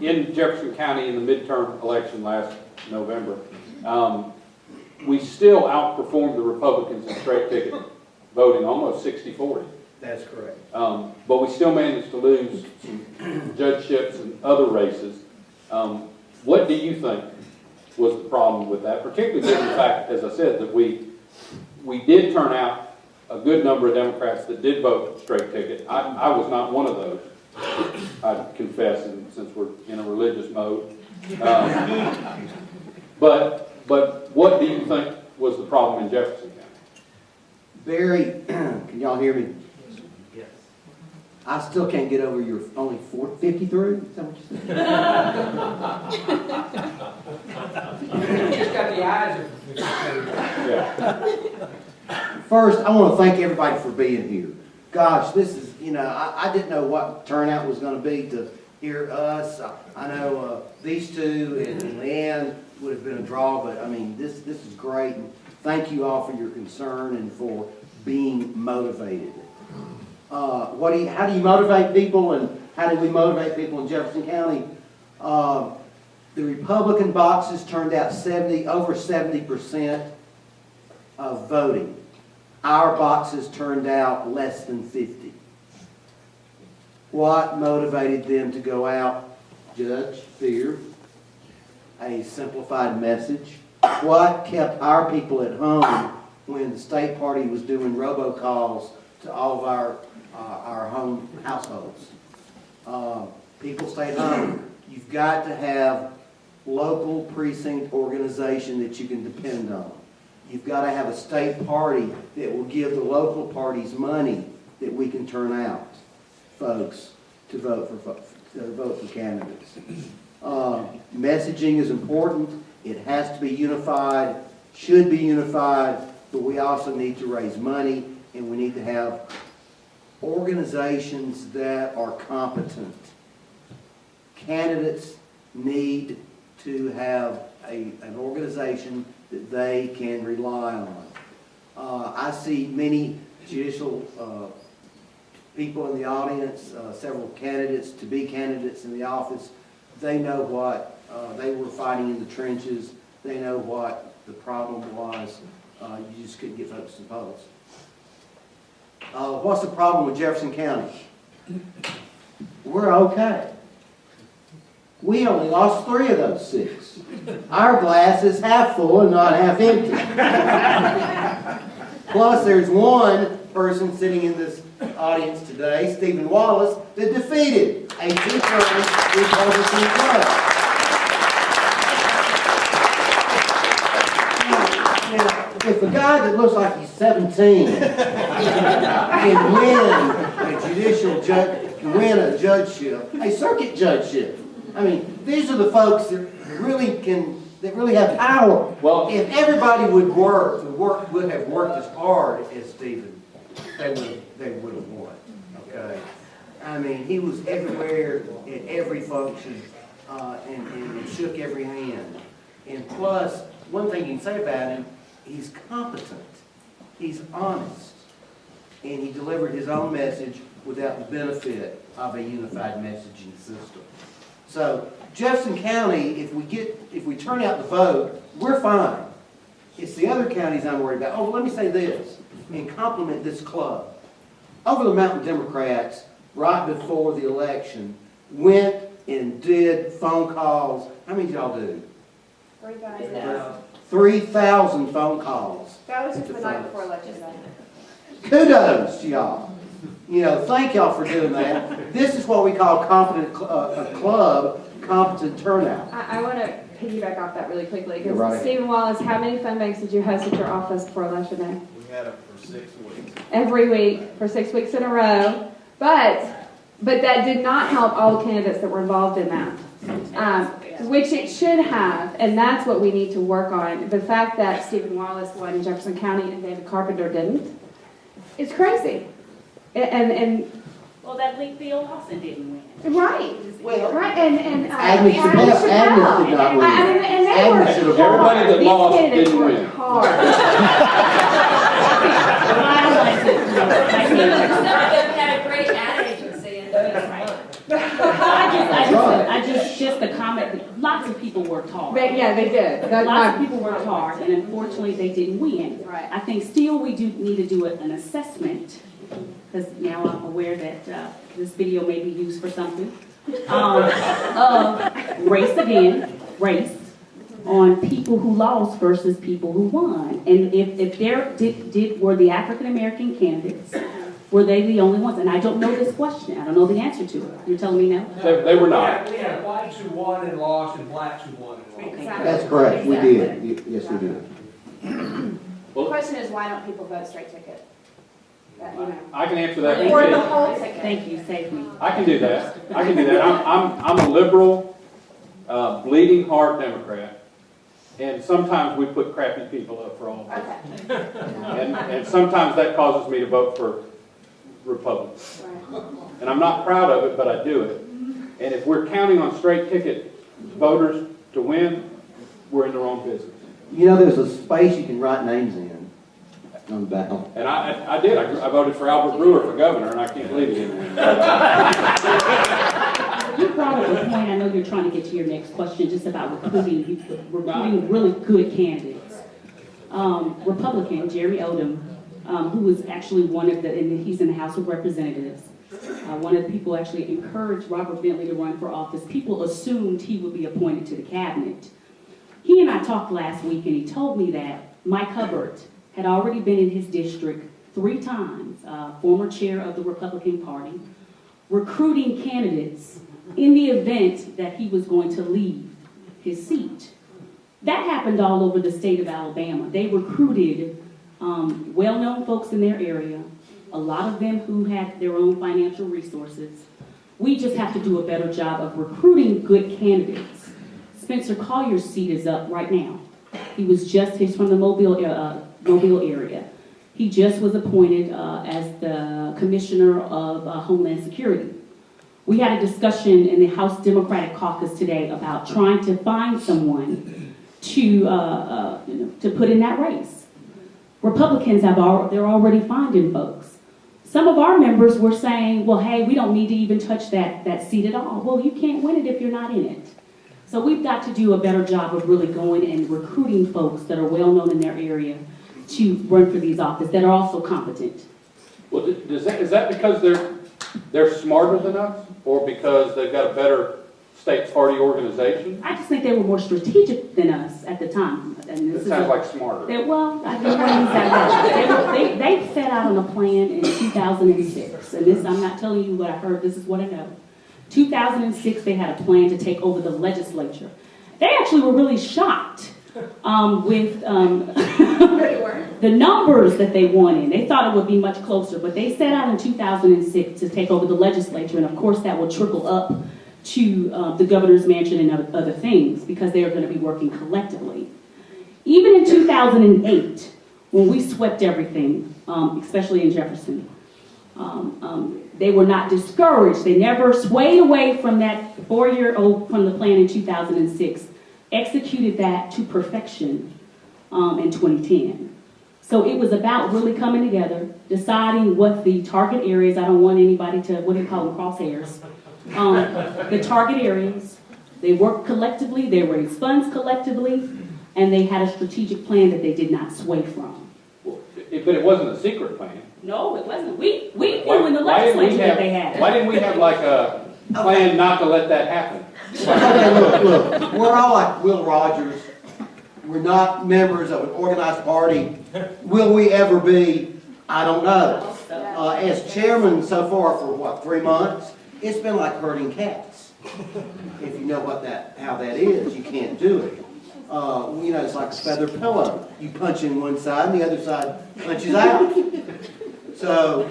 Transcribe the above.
in Jefferson County in the midterm election last November, we still outperformed the Republicans in straight ticket voting, almost 60-40. That's correct. But we still managed to lose some judgeships and other races. What do you think was the problem with that, particularly given the fact, as I said, that we did turn out a good number of Democrats that did vote straight ticket. I was not one of those, I confess, since we're in a religious mode. But what do you think was the problem in Jefferson County? Barry, can y'all hear me? Yes. I still can't get over your only 53. Is that what you said? You just got the eyes of Yeah. First, I want to thank everybody for being here. Gosh, this is, I didn't know what turnout was going to be to hear us. I know these two and Leanne would have been a draw, but I mean, this is great. And thank you all for your concern and for being motivated. How do you motivate people, and how do we motivate people in Jefferson County? The Republican boxes turned out over 70% of voting. Our boxes turned out less than 50. What motivated them to go out? Judge, fear, a simplified message. What kept our people at home when the state party was doing robocalls to all of our home households? People stayed home. You've got to have local precinct organization that you can depend on. You've got to have a state party that will give the local parties money that we can turn out, folks, to vote for candidates. Messaging is important. It has to be unified, should be unified, but we also need to raise money, and we need to have organizations that are competent. Candidates need to have an organization that they can rely on. I see many judicial people in the audience, several candidates, to-be candidates in the office. They know what they were fighting in the trenches. They know what the problem was. You just couldn't get folks to the polls. What's the problem with Jefferson County? We're okay. We only lost 3 of those 6. Our glass is half full and not half empty. Plus, there's one person sitting in this audience today, Stephen Wallace, that defeated a 2-term Republican club. Now, if a guy that looks like he's 17 can win a judicial judge, can win a judgeship, a circuit judgeship. I mean, these are the folks that really have power. Well, if everybody would have worked as hard as Stephen, they would have won. Okay, I mean, he was everywhere at every function, and shook every hand. And plus, one thing you can say about him, he's competent, he's honest, and he delivered his own message without the benefit of a unified messaging system. So Jefferson County, if we turn out the vote, we're fine. It's the other counties I'm worried about. Oh, well, let me say this and compliment this club. Over the Mountain Democrats, right before the election, went and did phone calls. How many did y'all do? 3,000. 3,000 phone calls. That was just the night before election day. Kudos to y'all. Thank y'all for doing that. This is what we call competent club, competent turnout. I want to piggyback off that really quickly because Right. Stephen Wallace, how many phone banks did you host at your office before election day? We had it for 6 weeks. Every week for 6 weeks in a row, but that did not help all candidates that were involved in that, which it should have, and that's what we need to work on. The fact that Stephen Wallace won in Jefferson County and David Carpenter didn't, is crazy. And well, that Bill Lawson didn't win. right, Well, right, and Agnes did not win. and they Agnes worked should have hard. Everybody that These lost candidates didn't worked win. hard. Some of them had a great ad agency and Right. I just worked hard. Yeah, they did. Lots of people worked hard, and unfortunately, they didn't win. Right. I think still we do need to do an assessment, because now I'm aware that this video may be used for something, of race, on people who lost versus people who won. And if there were the African-American candidates, were they the only ones? And I don't know this question. I don't know the answer to it. You're telling me no? They were not. We had whites who won and lost, and blacks who won and lost. Exactly. That's correct, we did. Yes, we did. The question is, why don't people vote straight ticket? You know. I can answer that. Or the whole ticket. Thank you, save me. I can do that. I'm a liberal, bleeding heart Democrat. And sometimes we put crappy people up for office. Okay. And sometimes that causes me to vote for Republicans. Right. And I'm not proud of it, but I do it. And if we're counting on straight ticket voters to win, we're in the wrong business. You know, there's a space you can write names in on the ballot. And I did. I voted for Albert Brewer for governor, and I can't believe he didn't win. You brought up a point, I know you're trying to get to your next question, just about recruiting really good candidates. Republican, Jerry Odom, who was actually one of he's in the House of Representatives. One of the people actually encouraged Robert Bentley to run for office. People assumed he would be appointed to the cabinet. He and I talked last week, and he told me that Mike Hubbard had already been in his district 3 times, former chair of the Republican Party, recruiting candidates in the event that he was going to leave his seat. That happened all over the state of Alabama. They recruited well-known folks in their area, a lot of them who had their own financial resources. We just have to do a better job of recruiting good candidates. Spencer Collier's seat is up right now. He's from the Mobile area. He just was appointed as the Commissioner of Homeland Security. We had a discussion in the House Democratic Caucus today about trying to find someone to put in that race. Republicans they're already finding folks. Some of our members were saying, well, hey, we don't need to even touch that seat at all. Well, you can't win it if you're not in it. So we've got to do a better job of really going and recruiting folks that are well known in their area to run for these offices that are also competent. Well, is that because they're smarter than us, or because they've got a better state party organization? I just think they were more strategic than us at the time. And It sounds like smarter. Well, I don't want to use that word. They set out on a plan in 2006, and this, I'm not telling you what I heard, this is what I know. 2006, they had a plan to take over the legislature. They actually were really shocked with the numbers that they wanted. They thought it would be much closer, but they set out in 2006 to take over the legislature, and of course that will trickle up to the governor's mansion and other things, because they are going to be working collectively. Even in 2008, when we swept everything, especially in Jefferson, they were not discouraged. They never swayed away from that 4-year-old from the plan in 2006, executed that to perfection in 2010. So it was about really coming together, deciding what the target areas, I don't want anybody to, what do you call them, crosshairs, the target areas. They worked collectively, they raised funds collectively, and they had a strategic plan that they did not sway from. Well, but it wasn't a secret plan. No, it wasn't. We knew in the legislature that they had. Why didn't we have like a plan not to let that happen? Okay, look, we're all like Will Rogers. We're not members of an organized party. Will we ever be? I don't know. As chairman so far for what, 3 months, it's been like herding cats. If you know how that is, you can't do it. You know, it's like a feather pillow. You punch in one side and the other side punches out. So